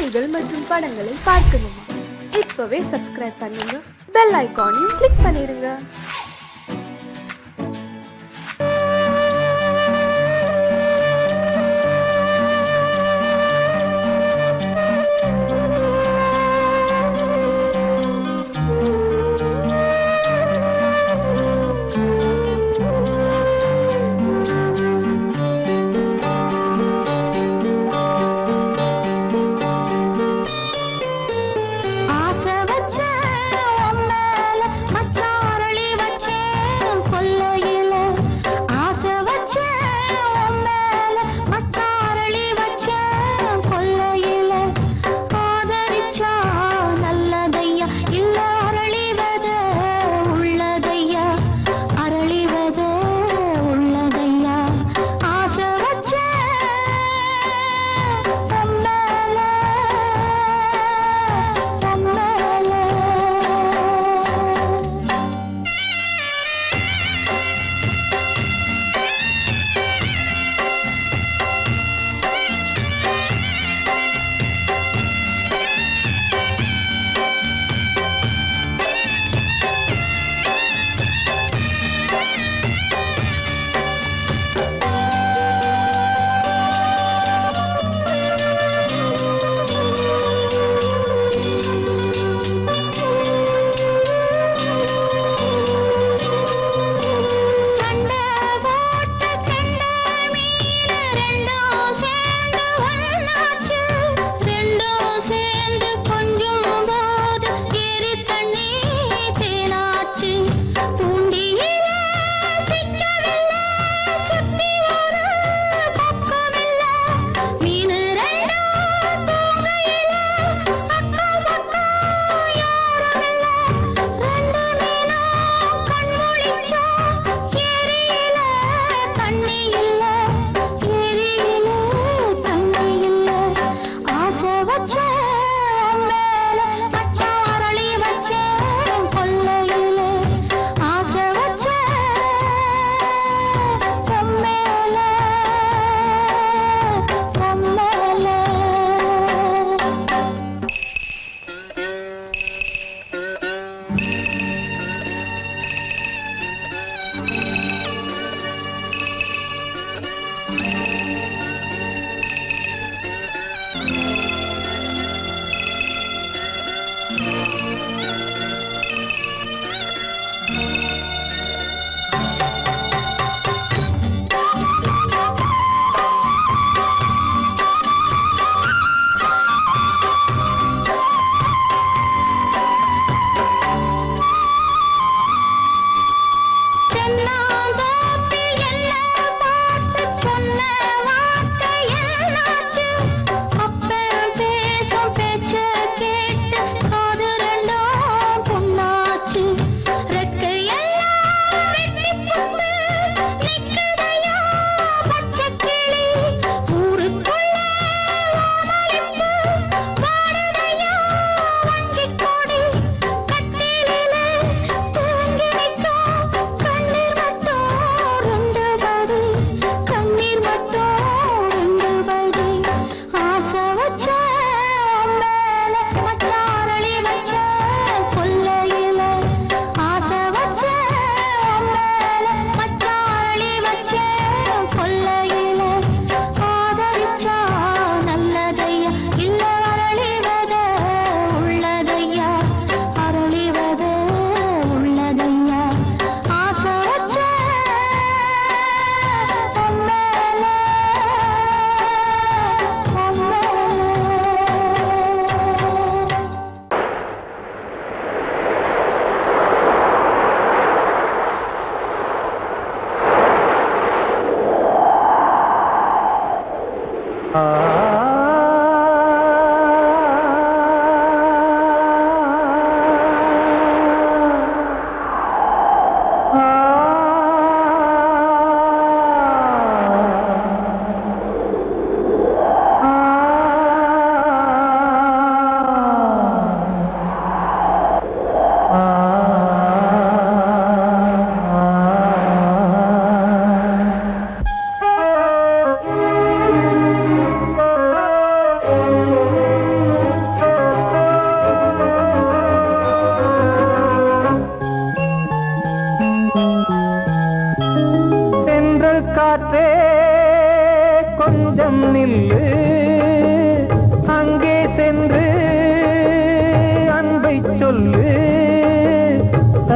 செய்திகள் மற்றும் படங்களை பார்க்கணுமா? இப்பவே சப்ஸ்கிரைப் பண்ணுங்க, பெல் ஐகானையும் கிளிக் பண்ணிருங்க. ஆசை வச்ச உன் மேல மச்சாரளி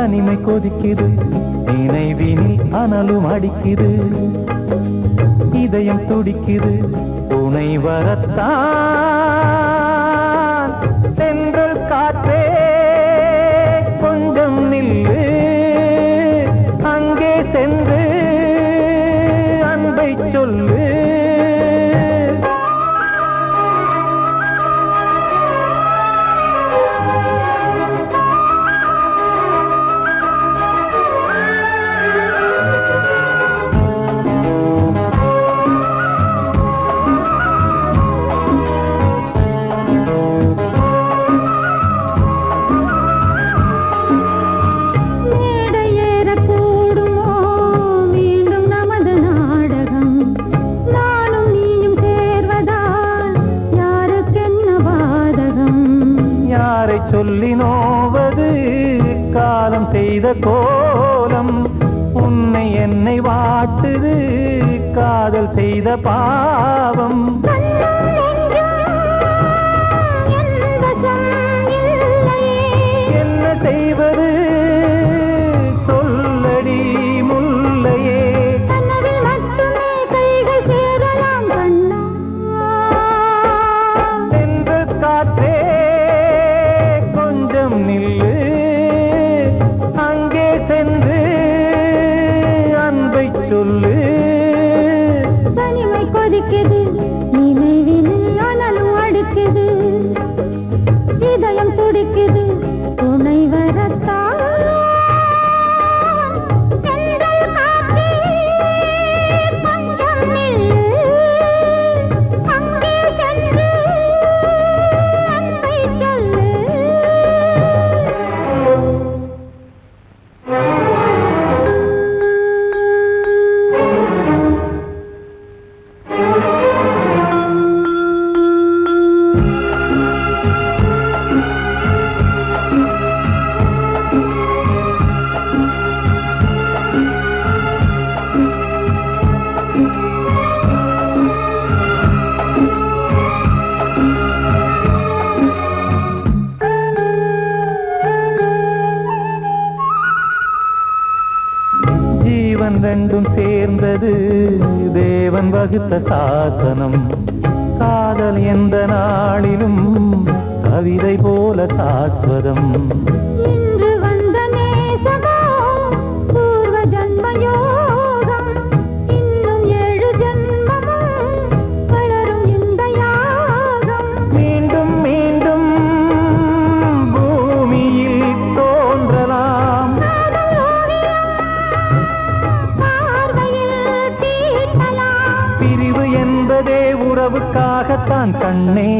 தனிமை கொதிக்குது, நினைவினில் அனலும் அடிக்குது, இதயம் துடிக்குது, துணை வரத்தான். சென்றல் காற்றே கொஞ்சம் நில்லு, அங்கே சென்று அன்பை சொல்லு. சொல்லி நோவது காலம் செய்த கோலம், உன்னை என்னை வாட்டுது காதல் செய்த பாவம். என்ன செய்வது சொல்லடி முல்லையே, சென்ற காற்றே நில்லு, அங்கே சென்று அன்பை சொல்லு. தனிமை கொதிக்குது, நினைவினில் அனலும் அடிக்குது, இதயம் துடிக்குது, துணை வரத்தான். ஜீவன் ரெண்டும் சேர்ந்தது தேவன் வகுத்த சாசனம், காதல் எந்த நாளிலும் கவிதை போல சாஸ்வதம். இன்று வந்த நேசமோ பூர்வ ஜன்ம யோகம், இன்னும் 7 ஜன்மமும் வளரும் இந்த யாகம். மீண்டும் மீண்டும் பூமியில் தோன்றலாம், பிரிவு என்பதே உறவுக்காகத்தான் கண்ணே.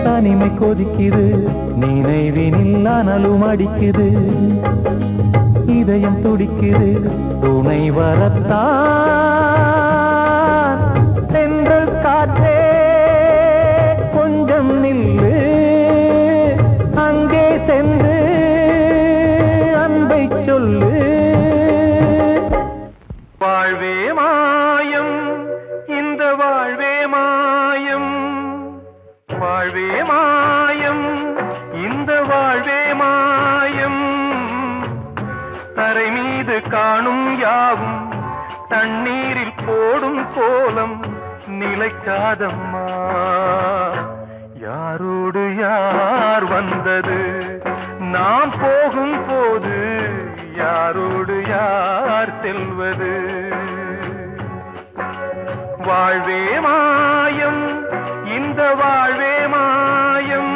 தனிமை கொதிக்குது, நினைவினில் அனலும் அடிக்குது, இதயம் துடிக்குது, துணை வரத்தான். சென்றல் காற்றே கொஞ்சம் நில்லு, அங்கே சென்று அன்பை சொல்லு. வாழ்வே மாயம், இந்த வாழ்வே மாயம், வாழ்வே மாயம், இந்த வாழ்வே மாயம். தரை மீது காணும் யாவும் தண்ணீரில் போடும் கோலம் நிலைக்காதம்மா. யாரோடு யார் வந்தது நாம் போகும் போது, யாரோடு யார் செல்வது. வாழ்வே மாயம், இந்த வாழ்வே மாயம்.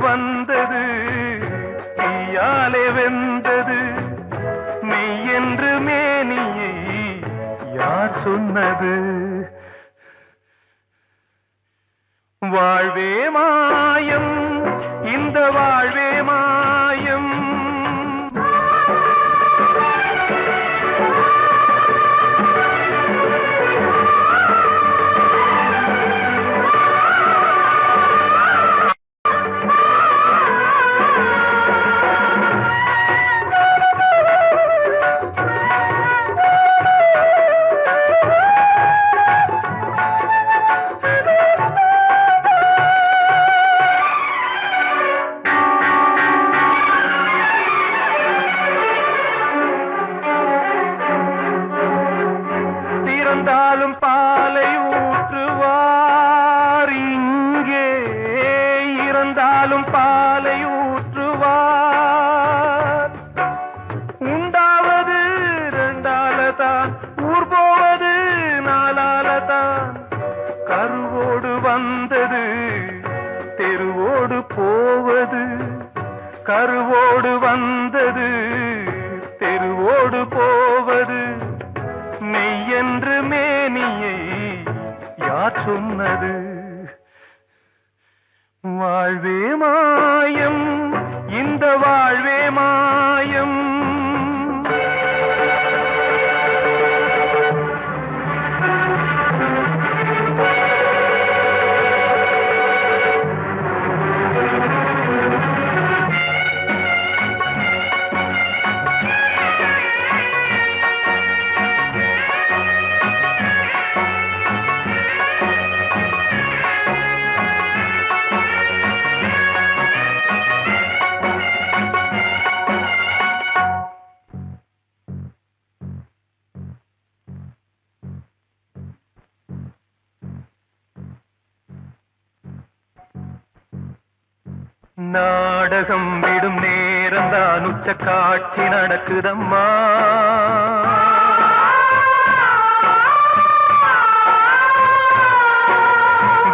வந்தது தீயாலே வெந்தது மெய் என்று மேனியை யார் சொன்னது வாழ்வே மாயம் இந்த வாழ்வே மாயம் இறந்தாலும் பாலை ஊற்றுவார் இங்கே இறந்தாலும் பாலை ஊற்றுவார் உண்டாவது ரெண்டாலதான் ஊர் போவது நாலாலதான் கருவோடு வந்தது தெருவோடு போவது கருவோடு வந்தது தெருவோடு போவது மெய் என்று மேனியை யார் சொன்னது வாழ்வே மாயம் இந்த வாழ்வே மாயம் நாடகம் விடும் நேரம் தான் உச்ச காட்சி நடக்குதம்மா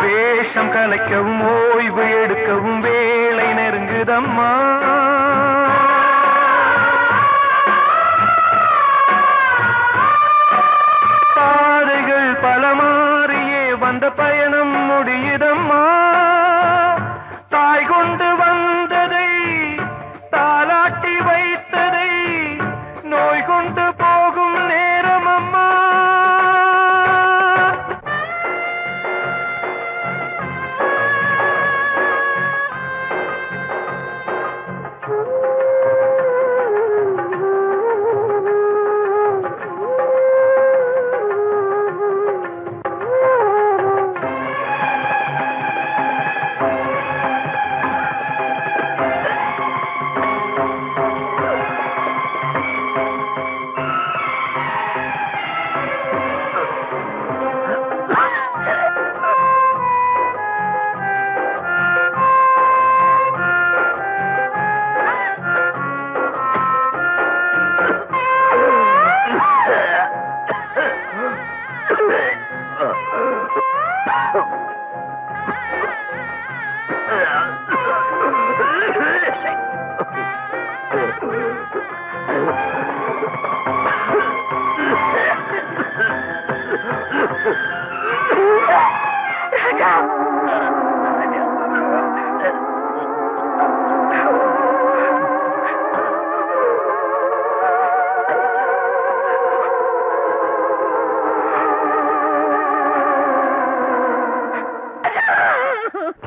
வேஷம் கலைக்கவும் ஓய்வு எடுக்கவும் வேளை நெருங்குதம்மா பாதைகள் பல மாறியே வந்த பயணம் முடியுதம்மா தாய் கொண்டு வந்ததை தாலாட்டி வைத்ததை நோய் கொண்டு போகும் நேரம் அம்மா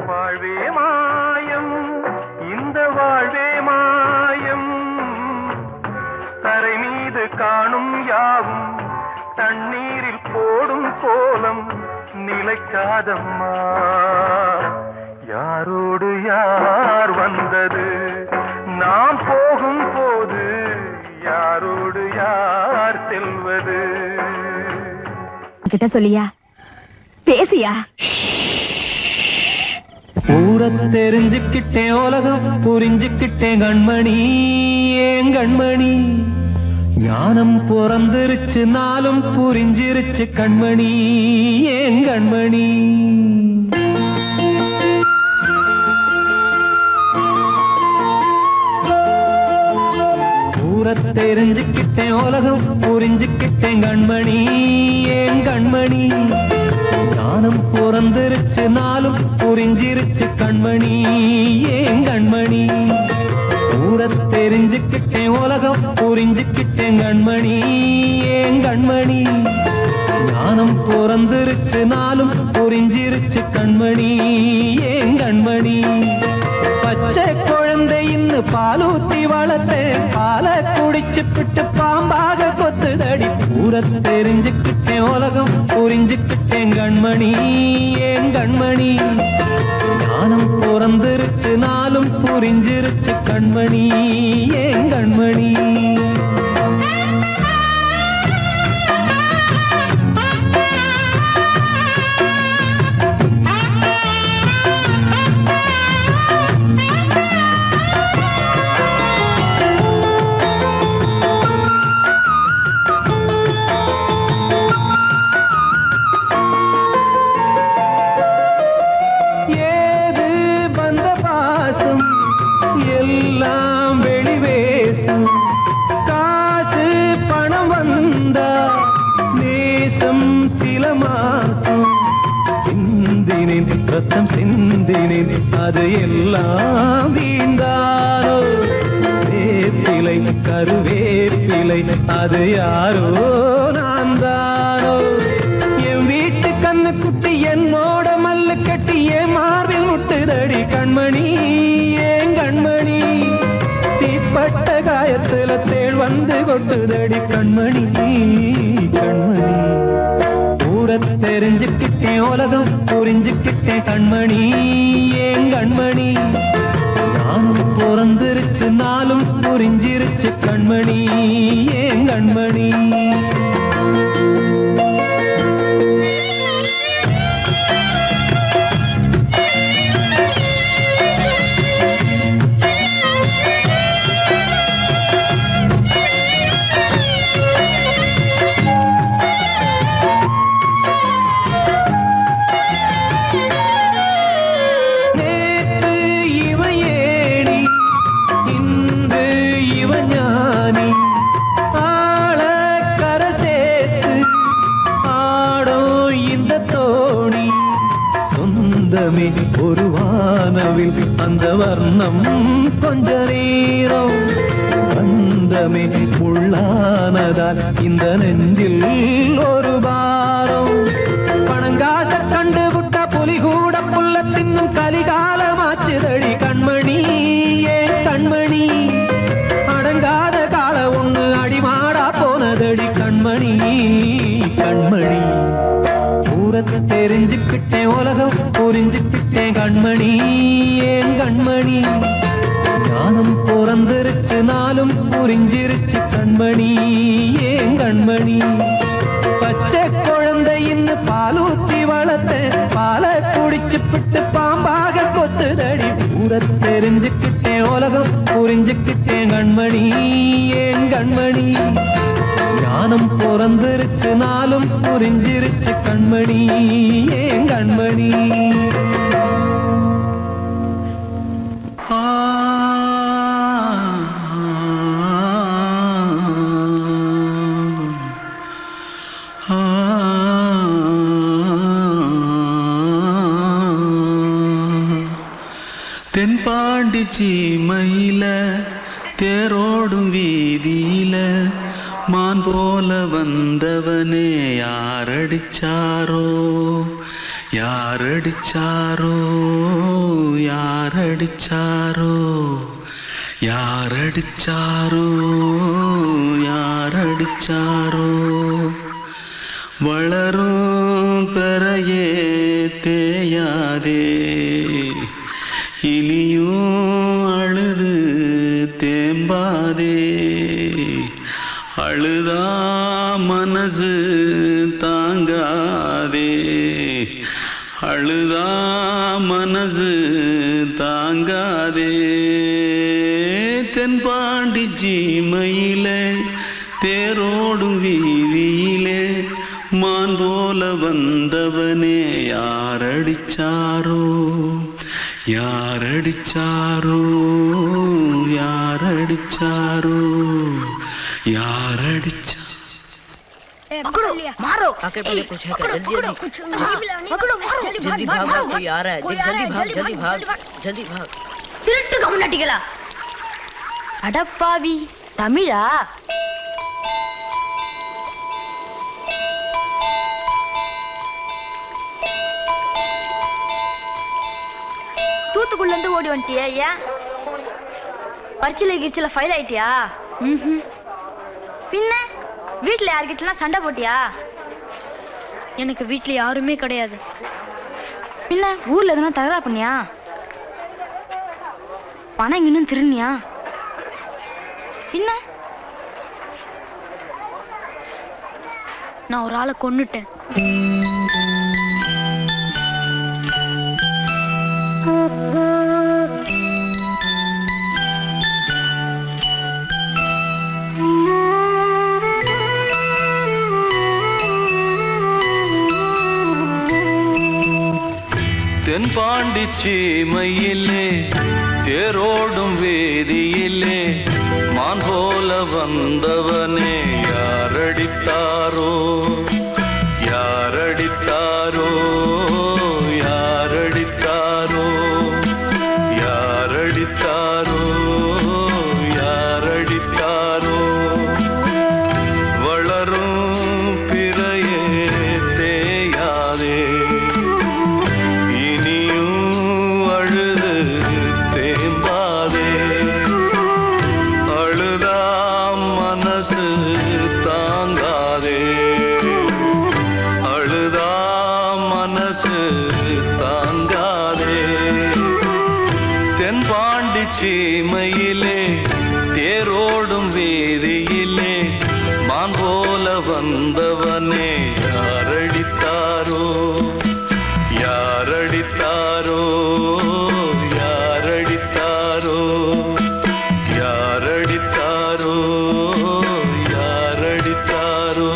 வாழ்வே மாயம் இந்த வாழ்வே மாயம் தரை மீது காணும் யாவும் தண்ணீரில் போடும் கோலம் நிலைக்காதம்மா யாரோடு யார் வந்தது நாம் போகும் போது யாரோடு யார் செல்வது கிட்ட சொல்லியா பேசியா ஊரை தெரிஞ்சுக்கிட்டேன் உலகம் புரிஞ்சுக்கிட்டேன் கண்மணி ஏன் கண்மணி ஞானம் பிறந்திருச்சு நாளும் புரிஞ்சிருச்சு கண்மணி ஏன் கண்மணி தெரிஞ்சுக்கிட்டேன் உலகம் புரிஞ்சுக்கிட்டேன் கண்மணி ஏன் கண்மணி ஞானம் பிறந்திருச்சு நாளும் புரிஞ்சிருச்சு கண்மணி ஏன் கண்மணி ஊர தெரிஞ்சுக்கிட்டேன் உலகம் புரிஞ்சுக்கிட்டேன் கண்மணி ஏன் கண்மணி ஞானம் பிறந்திருச்சு நாளும் புரிஞ்சிருச்சு கண்மணி ஏன் கண்மணி பச்சை குழந்தை இன்னும் பாலூத்தி வளர்த்தேன் பாலை குடிச்சு பிட்டு பாம்பாக கொத்துதடி ஊர தெரிஞ்சுக்கிட்டேன் உலகம் புரிஞ்சுக்கிட்டேன் கண்மணி ஏன் கண்மணி ஞானம் பிறந்திருச்சு நாளும் புரிஞ்சிருச்சு கண்மணி ஏன் கண்மணி எல்லாம் வெளிவேசம் காசு பணம் வந்தா நேசம் சில மாசம் சிந்தினேன் ரத்தம் சிந்தினேன் அது எல்லாம் வீண்டாரோ வேப்பிலை கருவேப்பிலை அது யாரோ நான் தானோ என் வீட்டு கண்ணு குட்டி என்னோட மல்லு கட்டி என் மார்பில் முட்டுதடி கண்மணி ஏன் கண்மணி தீப்பட்ட காயத்துல தேள் வந்து கொட்டுதடி கண்மணி கண்மணி ஊர தெரிஞ்சுக்கிட்டேன் உலகம் புரிஞ்சுக்கிட்டேன் கண்மணி ஏன் கண்மணி நானும் பிறந்திருச்சு நாளும் புரிஞ்சிருச்சு கண்மணி ஏன் கண்மணி ஒரு வானவில் அந்த வர்ணம் கொஞ்ச நேரம் பந்தமே உள்ளானதால் இந்த நெஞ்சில் ஒரு பாரம் பணங்காச கண்டு விட்ட புலி கூட புல்ல தின்னும் கலிகாலமாச்சுதடி கண்மணி ஏன் கண்மணி அடங்காத கால ஒண்ணு அடிமாடா போனதடி கண்மணி கண்மணி தெரிஞ்சுக்கிட்டேன் உலகம் புரிஞ்சுக்கிட்டேன் கண்மணி ஏன் கண்மணி ஞானம் பிறந்திருச்சு நாளும் புரிஞ்சிருச்சு கண்மணி ஏன் கண்மணி பச்சை குழந்தை இன்னும் பாலூத்தி வளர்த்தேன் பாலை குடிச்சு பிட்டு பாம்பாக கொத்துதடி ஊர தெரிஞ்சுக்கிட்டேன் உலகம் புரிஞ்சுக்கிட்டேன் கண்மணி ஏன் கண்மணி ஞானம் பிறந்திருச்சு நாளும் புரிஞ்சிருச்சு கண்மணி ஏன் கண்மணி தென்பாண்டி சீமையில தேரோடும் வீதியில மான் போல வந்தவனே யாரடிச்சாரோ யாரடிச்சாரோ யாரடிச்சாரோ யாரடிச்சாரோ யாரடிச்சாரோ வளரும் பெறையே தேயாதே இனியும் அழுது தேம்பாதே அழுதா மனசு தாங்காதே அழுதா மனசு தாங்காதே தென்பாண்டி சீமையிலே தேரோடும் வீதியிலே மான் போல வந்தவனே யாரடிச்சாரோ யாரடிச்சாரோ யாரடிச்சாரோ யாரடிச்சா मारो आके पहले कुछ है क्या जल्दी जल्दी पकड़ो मारो जल्दी भाग भाग कोई आ रहा है जल्दी भाग திருட்டு கம்யூனிட்டிகளா அடப்பாவி தமிழா தூத்துக்குள்ள இருந்து ஓடி வந்துட்டியா ஏன் பரிச்சையில கிரிச்சில ஃபைல் ஆயிட்டியா பின்ன வீட்டுல யார்கிட்டலாம் சண்டை போட்டியா எனக்கு வீட்டுல யாருமே கிடையாது பின்ன ஊர்ல எதுனா தகராறு பண்ணியா பணம் இன்னும் திருநியா பின்ன நான் ஒரு ஆளை கொன்னுட்டேன் தென்பாண்டி சீமையிலே தேரோடும் வேதியிலே மான் போல வந்தவனே யாரடித்தாரோ யாரடித்தாரோ யாரடித்தாரோ யாரடித்தாரோ யாரடித்தாரோ வளரும் பிறையே தேயாதே சீமையிலே தேரோடும் வேதியிலே மான் போல வந்தவனே யாரடித்தாரோ யாரடித்தாரோ யாரடித்தாரோ யாரடித்தாரோ யாரடித்தாரோ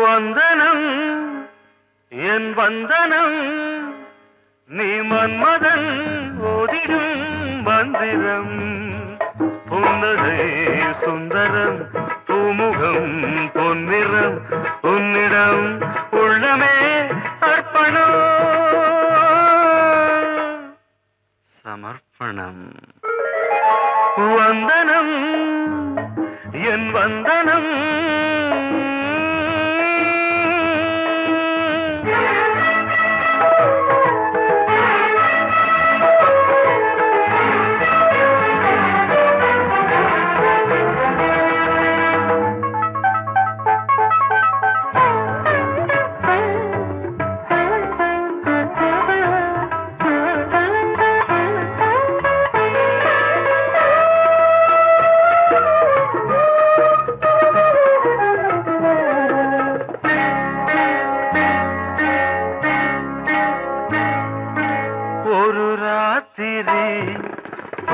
வந்தனம் என் வந்தனம் நீ மன்மதன் ஓதிடும் மந்திரம் புன்னகை சுந்தரம் பூமுகம் பொன்னிறம் உன்னிடம் உள்ளமே அர்ப்பணம் சமர்ப்பணம் வந்தனம் என் வந்தனம்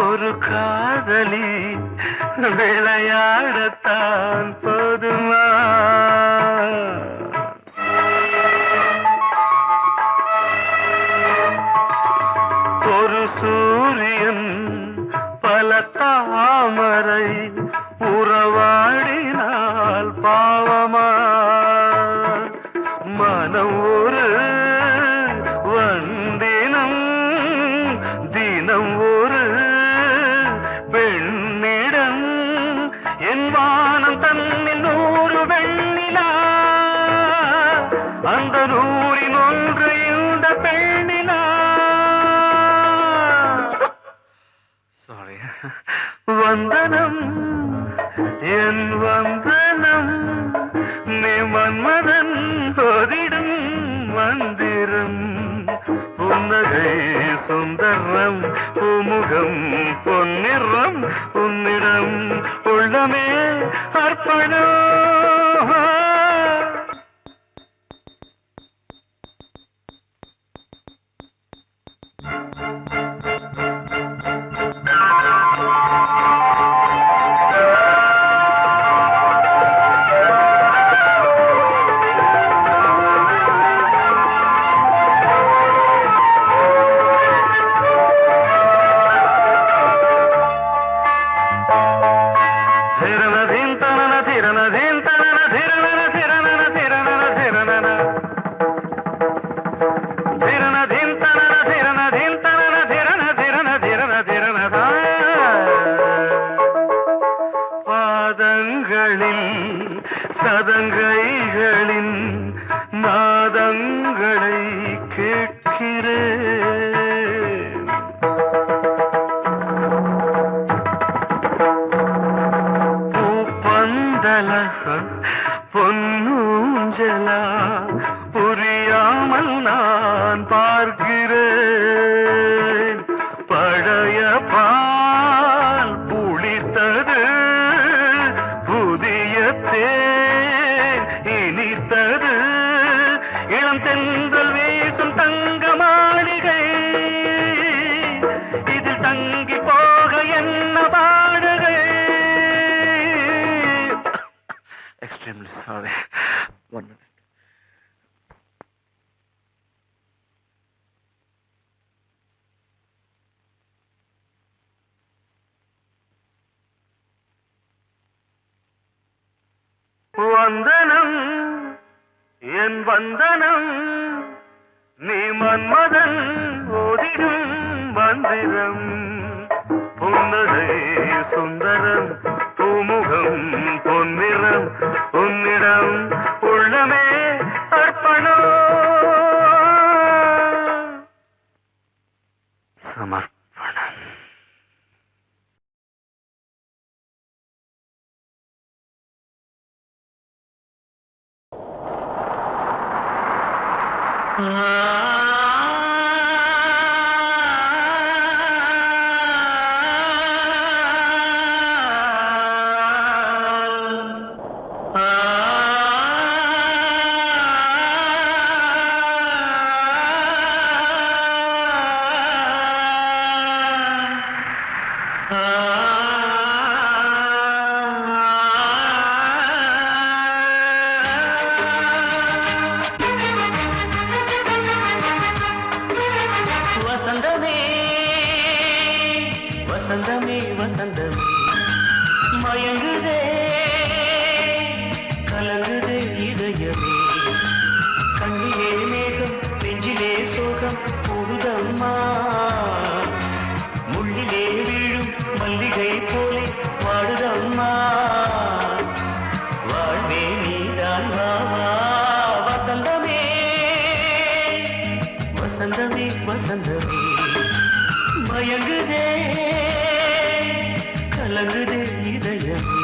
ஒரு காதலி விளையாடத்தான் போதுமா ஒரு சூரியன் பல தாமரை உறவாடினால் பாவமா மனம் ஒரு வந்தினம் தினம் ஒரு பெண்ணிடம் என் வானம் தன்னில் 100 வெண்ணிலா அந்த 100இன் ஒன்று இந்த பெண்ணிலா சாரி வந்தனம் என் வந்தனம் நீ நிறம் பூமுகம் பொன்னிறம் உன்னிடம் உள்ளமே அர்ப்பணம். சதங்கைகளின் நாதங்களை கேட்கிறேன். பூப்பந்தல பொன்னூஞ்சலா புரியாமல் நான் பார்க்கிறேன். பழைய பால் புளித்தது புதிய தேன் இனித்தது. இளம் தென்றல் வீசும் தங்க மாளிகை இதில் தங்கி போக என்ன பாடுகை. Extremely sorry. 1 minute. வந்தனம் என் வந்தனம் நீ மன்மதன் ஓதிடும் மந்திரம். புன்னகை சுந்தரம் பூமுகம் பொன்னிறம் உன்னிடம் உள்ளமே அர்ப்பணம் சமர்ப்பணம். வசந்தமே வசந்தமே வசந்தமே மயங்குதே கலங்குதே இதயமே. கண்ணிலே மேகம் நெஞ்சிலே சோகம் போடுதம்மா. முள்ளிலே வீழும் மல்லிகை போலே வாடுதம்மா. வாழ்வே நீதான் வாவா. வசந்தமே வசந்தமே வசந்தமே மயங்குதே கலங்குதே இதயமே.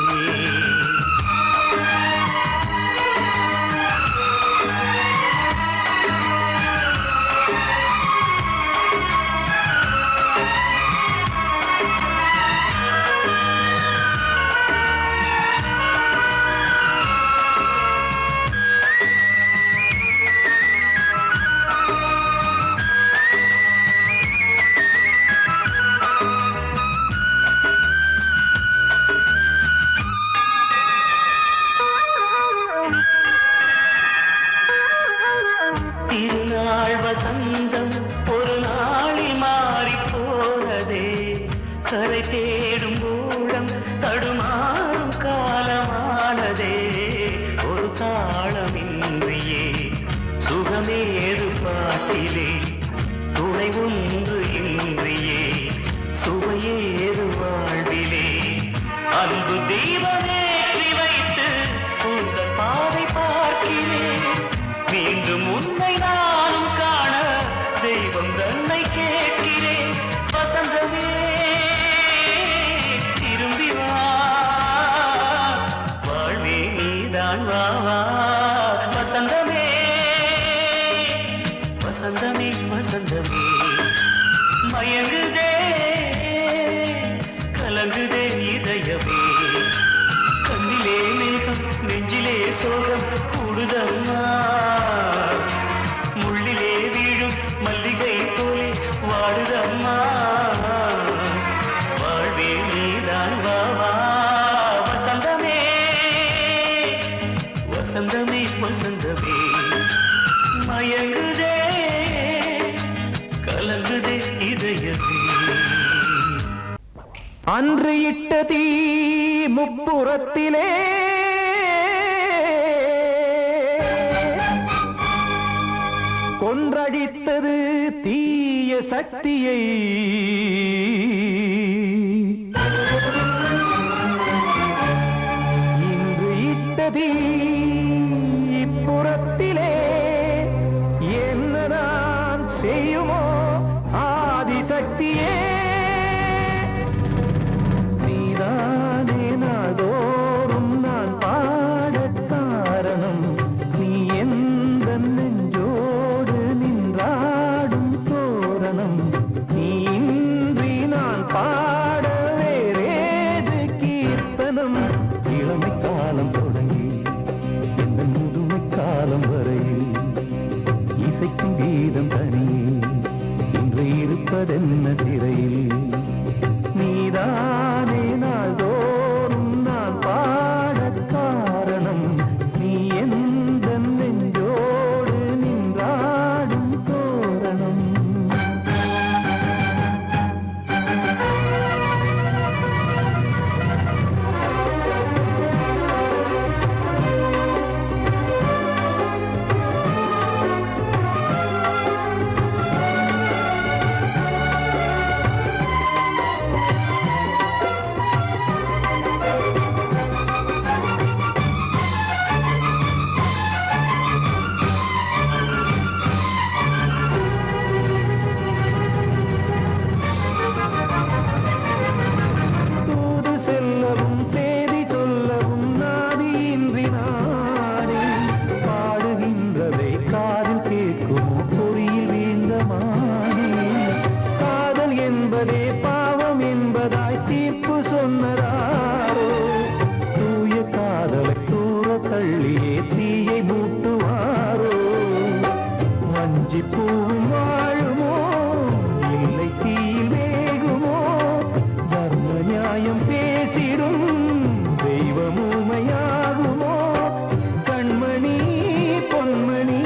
திருநாள் வசந்தம் ஒரு நாளில் மாறி போனதே. கரை தேடும் ஊழம் தடுமாறும் காலமானதே. ஒரு தாளமின்றியே சுகமேது பாட்டிலே. துணை ஒன்று இன்றியே சுவையேது வாழ்விலே. அன்பு தீபமேற்றி வைத்து உங்கள் பாதை பார்க்கிறேன். மீண்டும் உன்னை நானும் காண தெய்வம் தன்னை கேட்கிறேன். வசந்தமே இதயமே அன்று இட்ட தீ முப்புறத்திலே கொன்றடித்தது தீய சக்தியை இன்று இட்ட தீ இப்புறத்திலே என்ன நான் செய்யுமோ ஆதிசக்தியே நீதானே நாள்தோறும் நான் பாடக் காரணம் நீ எந்த நெஞ்சோடு நின்றாடும் தோரணம் நீ இன்றி நான் பாட வேறேது கீர்த்தனம் இளமை காலம் தொடங்கி எந்த முதுமை காலம் வரையில் இசைக்கும் கீதம் தனியே இன்று இருப்பதென்ன சிறையில் நீதானே நாள்தோறும் நான் பாடக் காரணம் நீ எந்த நெஞ்சோடு நின்றாடும் தோரணம் தூது செல்லவும் சேதி சொல்லவும் நாதியின்றி நானே பாடுகின்றதை காதில் கேட்குமோ பொறியில் வீழ்ந்த மானே காதல் என்பதே பாவம் என்பதாய் தீர்ப்பு சொன்னதாரோ தூய காதலை தூர தள்ளியே தீயை மூட்டுவாரோ வஞ்சி பூவும் வாழுமோ இல்லை தீயில் வேகுமோ தர்ம நியாயம் பேசிடும் தெய்வம் ஊமையாகுமோ கண்மணி பொன்மணி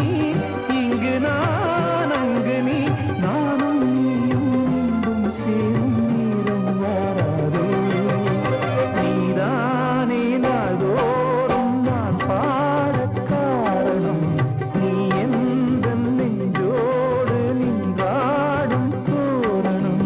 இங்கு நான் அங்கு நீ நானும் நீயும் மீண்டும் சேரும் நேரம் வாராதோ நீதானே நாள்தோறும் நான் பாடக் காரணம் நீ எந்த நெஞ்சோடு நின்றாடும் தோரணம்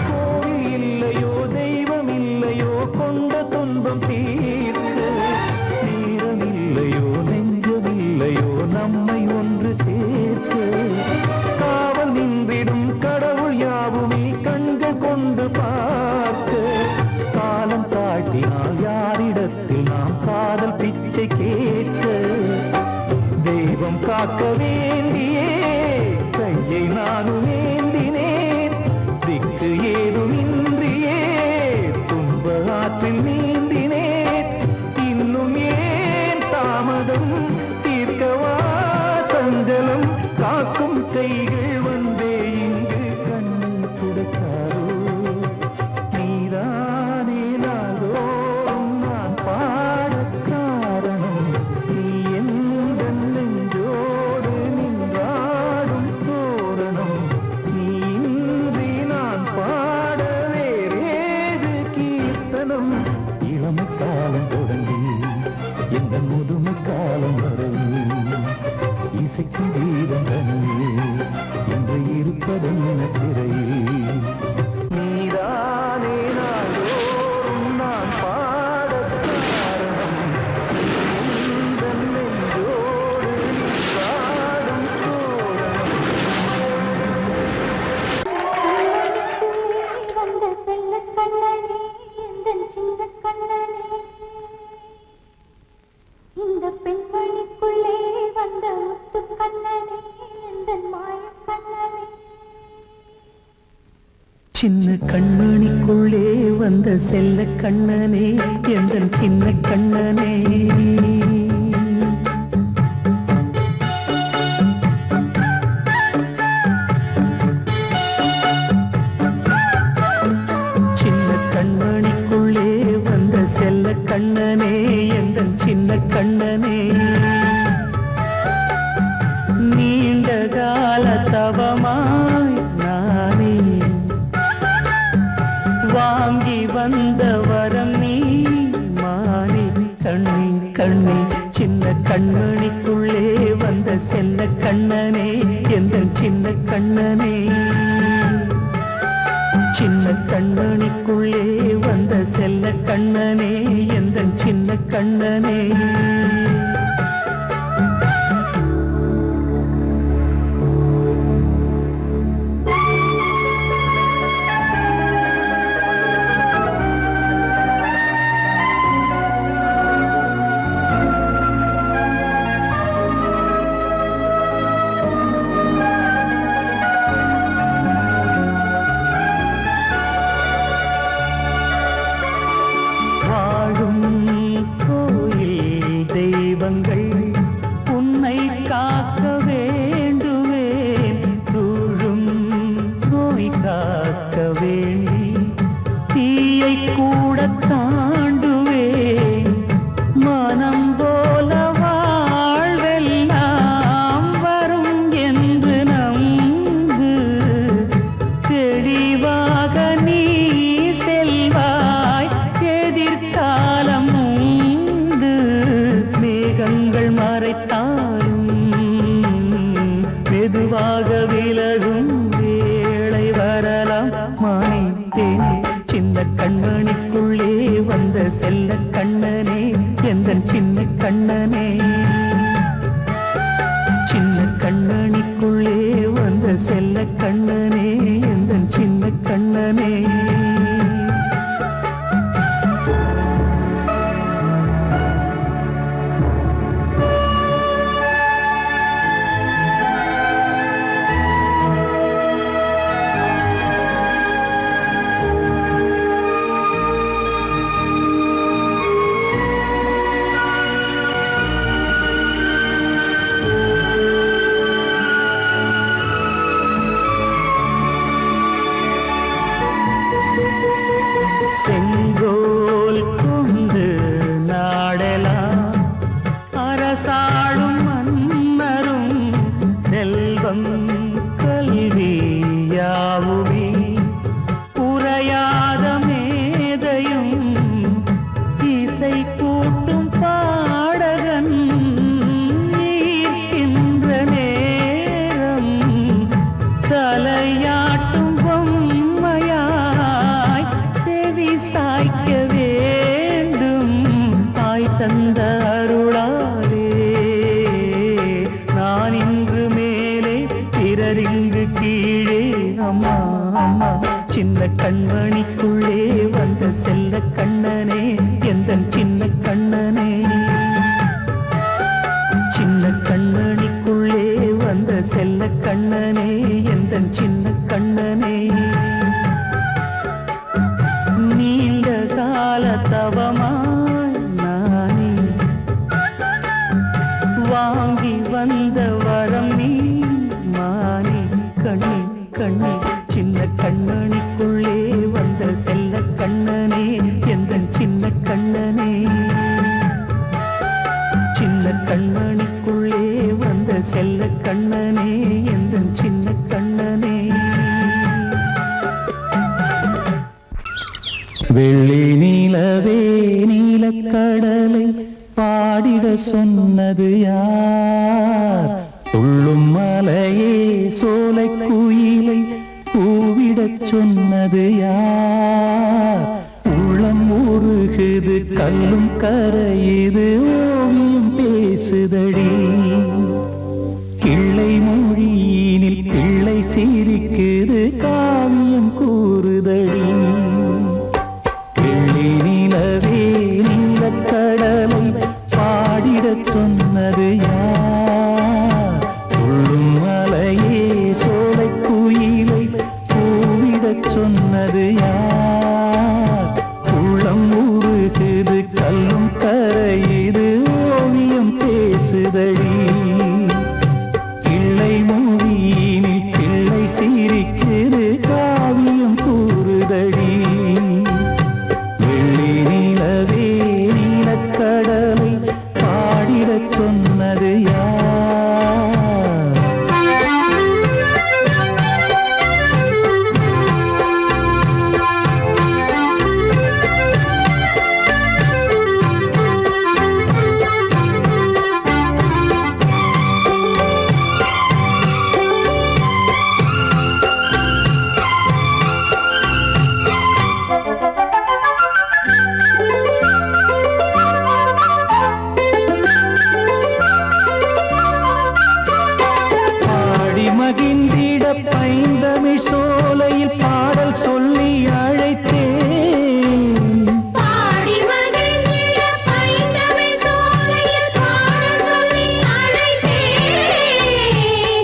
கோவில் இல்லையோ தெய்வம் இல்லையோ கொண்ட துன்பம் தீர்க்க தீரம் இல்லையோ நெஞ்சமில்லையோ நம்மை ஒன்று சேர்க்க காவல் நின்றிடும் கடவுள் யாவுமே கண்கள் கொண்டு பார்க்க காலம் காட்டினால் யாரிடத்தில் நாம் காதல் பிச்சை கேட்க தெய்வம் காக்க வேண்டியே கையை நானும் ஏந்தினேன் திக்கு ஏதுமின்றியே துன்ப ஆற்றில் நீந்தினேன் இன்னும் ஏன் தாமதம் தீர்க்கவா சஞ்சலம் காக்கும் கைகள் வந்தே இங்கு கண்ணீர் துடைக்காரோ நீதானே நாள்தோறும் நான் பாடக் காரணம் நீ எந்த நெஞ்சோடு நின்றாடும் தோரணம் நீ இன்றி நான் பாட வேறேது கீர்த்தனம் இளமை காலம் தொடங்கி எந்த முதுமை காலம் வரையில் இசைக்கும் கீதம் தனியே என்று இருப்பதென்ன சிறையில் நீதானே நாள்தோறும் நான் பாடக் காரணம் எந்த நெஞ்சோடு நின்றாடும் தோரணம் வந்த செல்ல கண்ணனே எந்த சின்ன கண்ணனே சின்ன கண்மணிக்குள்ளே வந்த செல்ல கண்ணனே எந்தன் சின்ன கண்ணனே சின்ன கண்மணிக்குள்ளே வந்த செல்ல கண்ணனே எந்தன் சின்ன கண்ணனே நீண்ட கால தவமாய் நானே வாங்கி வந்த வரம் நீ மானே கண்ணே கண்ணே சின்ன கண்மணிக்குள்ளே வந்த செல்ல கண்ணனே எந்தன் சின்ன கண்ணனே சின்ன கண்மணிக்குள்ளே வந்த செல்ல கண்ணனே எந்தன் சின்ன கண்ணனே உன்னை காக்க வேண்டுவேன் சூழும் நோய் காக்க வேண்டி தீயை கூட தாண்டுவேன் மனம் போல வாழ்வெல்லாம் வரும் என்று நம்பு தெளிவாக நீ செல்வாய் எதிர்காலம் மேகங்கள் மறைத்தாலும் மெதுவாக விலகும் வேளை வரலாம் மானே சின்ன கண்மணிக்குள்ளே வந்த செல்ல கண்ணனே எந்தன் சின்ன கண்ணனே சின்ன கண்மணிக்குள்ளே வந்த செல்ல கண்ணனே எந்தன் சின்ன கண்ணனே செங்கோல் கொண்டு நாடலாம் அரசாளும் மன்னரும் செல்வம் கல்வி யாவுமே உரையாத மேதையும் இசை கூட்டும் பாடகன் ஈர்க்கின்ற நேரம் தலையாட்டும் பொம்மையாய் செவி சாய்க்க வேண்டும் தாய் தந்த அருளாலே நான் இன்று மேலே பிறரிங்கு கீழே அம்மா அம்மா சின்ன கண்மணிக்குள்ளே வந்த செல்ல கண்ணனே எந்தன் சின்ன கண்ணனே சின்ன கண்மணிக்குள்ளே வந்த செல்ல கண்ணனே எந்தன் சின்ன கண்ணனே நீண்ட கால தவமாய் நானே வாங்கி வந்த வரம் நீ மானே கண்ணே கண்ணே சின்ன கண்மணிக்குள்ளே வந்த செல்ல கண்ணனே எந்தன் சின்ன கண்ணனே சின்ன கண்மணிக்குள்ளே வந்த செல்ல கண்ணனே எந்தன் சின்ன கண்ணனே வெள்ளி நீலவே நீலக்கடலை பாடிட சொன்னது யார் துள்ளும் மலையே சோலை குயிலை பூவிடச் சொன்னது யார் உள்ளம் உருகுது கல்லும் கரையுது ஓவியம் பேசுதடி கிள்ளை மொழியினில் பிள்ளை சிரிக்குது காவியம் கூறுதடி வெள்ளி நிலவே நீலக்கடலை பாடிடச் சொன்னது யார் துள்ளும் மலையே சோலை குயிலை பூவிடச் சொன்னது கரையுது ஓவியம் பேசுதடி பிள்ளை மொழியினில் பிள்ளை சிரிக்குது காவியம் கூறுதடி வெள்ளி நிலவே நீலக்கடலை பாடிடச் சொன்னது யார் மகிழ்ந்திட பைந்தமிழ் சோலையில் பாடல் சொல்லி அழைத்தேன்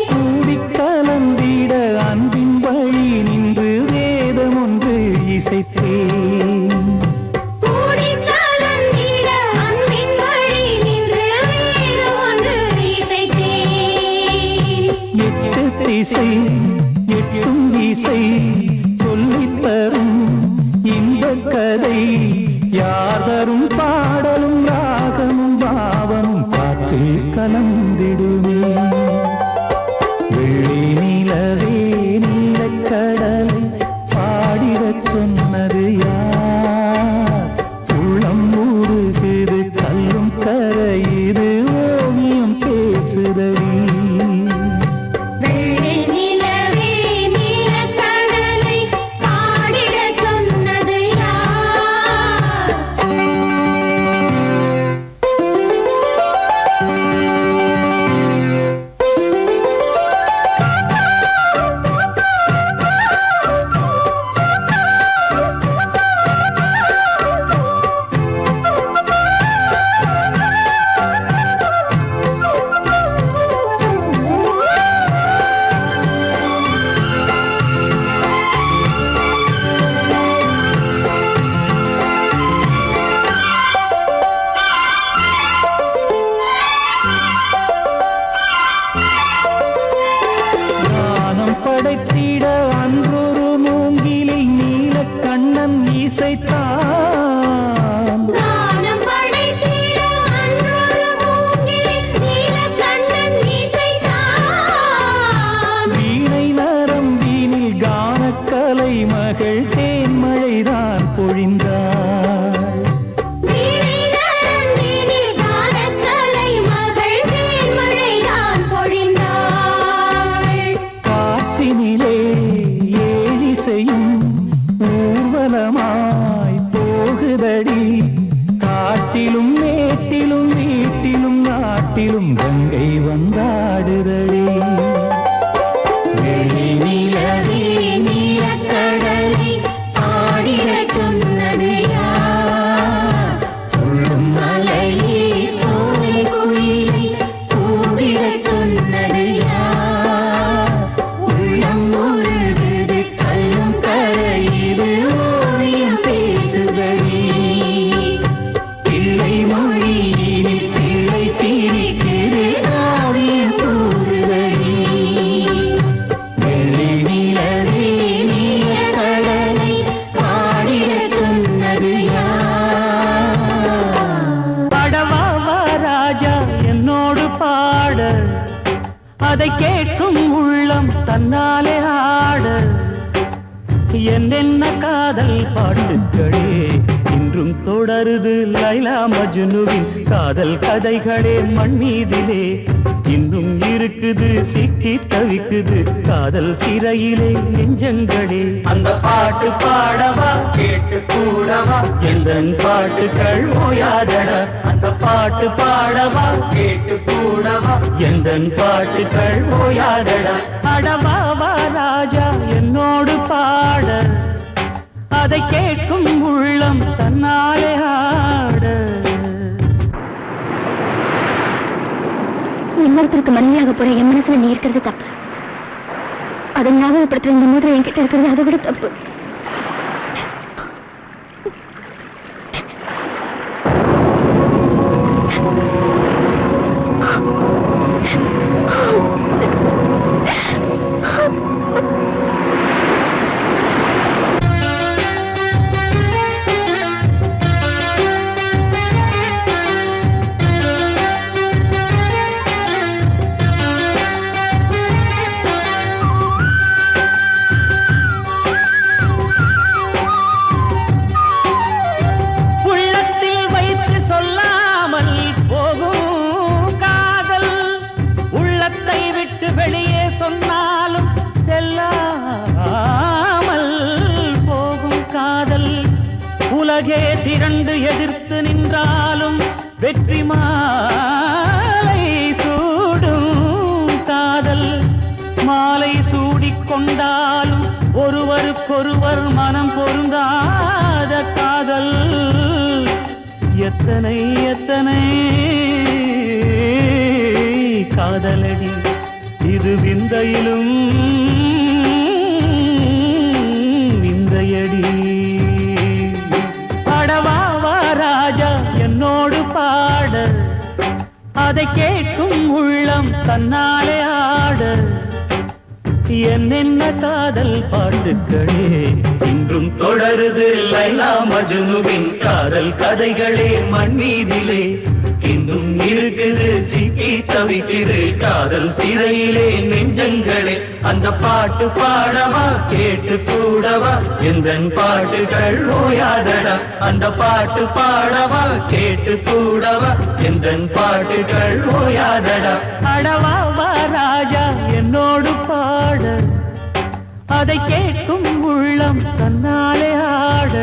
கூடி கலந்திட அன்பின் வழி நின்று வேதம் ஒன்று இசைத்தேன் இசை எட்டும் இசை சொல்லித் தரும் இந்த கதை யார் தரும் பாடலும் ராகமும் பாவமும் காற்றில் கலந்திடுமே வெள்ளி நிலவே நீலக்கடலை பாடிடச் சொன்னது யார் உள்ளம் ஊறுகிறது கல்லும் கரையுது ஓவியம் பேசுதடி படைத்திட அன்றொரு மூங்கிலில் நீலக்கண்ணன் இசைத்தான் வீணை நரம்பினில் கானக்கலை மகள் தேன்மழைதான் பொழிந்தாள் ஊர்வலமாய் போகுதடி காட்டிலும் மேட்டிலும் வீட்டிலும் நாட்டிலும் கங்கை வந்தாடுதடி வெள்ளி நிலவே நீலக்கடலை பாடிடச் சொன்னது யார் சொல்லும் மலையே சோலை குயிலை கூவிடச் சொன்னது யார் உள்ளம் உருகுது கல்லும் கரையுது ஓவியம் பேசுதடி பிள்ளை மொழியினில் பிள்ளை சிரிக்குது காவியம் கூறுதடி வெள்ளி நிலவே நீலக்கடலை பாடிடச் சொன்னது யார் படவா ராஜா என்னோடு பாட அதை கேட்கும் உள்ளம் தன்னாலே ஆட என்னென்ன காதல் பாட்டுக்களே இன்றும் தொடருது லைலா மஜ்னுவின் காதல் கதைகளே மண் மீதிலே இன்னும் இருக்குது சிக்கி தவிக்குது காதல் சிறையிலே நெஞ்சங்களே அந்த பாட்டு பாடவா கேட்டு கூடவா எந்தன் பாட்டுகள் ஓயாதடா அந்த பாட்டு பாடவா கேட்டு கூடவா எந்தன் பாட்டுகள் ஓயாதடா அடவாவா ராஜா என்னோடு பாட அதை கேட்கும் உள்ளம் தன்னாலே ஆட இன்னொருத்தருக்கு மனைவியாக போற என் மனசுல நீ இருக்கிறது தப்பு. அதை ஞாபகப்படுத்துற இந்த மோதிரம் என்கிட்ட இருக்கிறது அதை விட தப்பு. உலகே திரண்டு எதிர்த்து நின்றாலும் வெற்றி மாலை சூடும் காதல் மாலை சூடிக்கொண்டாலும் ஒருவருக்கொருவர் மனம் பொருந்தாத காதல் எத்தனை எத்தனை காதலடி இது விந்தையிலும் விந்தையடி அடவாவா ராஜா என்னோடு பாட அதை கேட்கும் உள்ளம் தன்னாலே ஆட என்னென்ன காதல் பாட்டுக்களே இன்றும் தொடருது லைலா மஜ்னுவின் காதல் கதைகளே மண்ணீதிலே இன்னும் இருக்குது சிக்கி தவிக்குது காதல் சிறையிலே நெஞ்சங்களே அந்த பாட்டு பாடவா கேட்டு கூடவா எந்தன் பாட்டுகள் ஓயாதடா அந்த பாட்டு பாடவா கேட்டு கூடவா எந்தன் பாட்டுகள் ஓயாதடா அடவாவா ராஜா என்னோடு பாட அதை கேட்கும் உள்ளம் தன்னாலே ஆட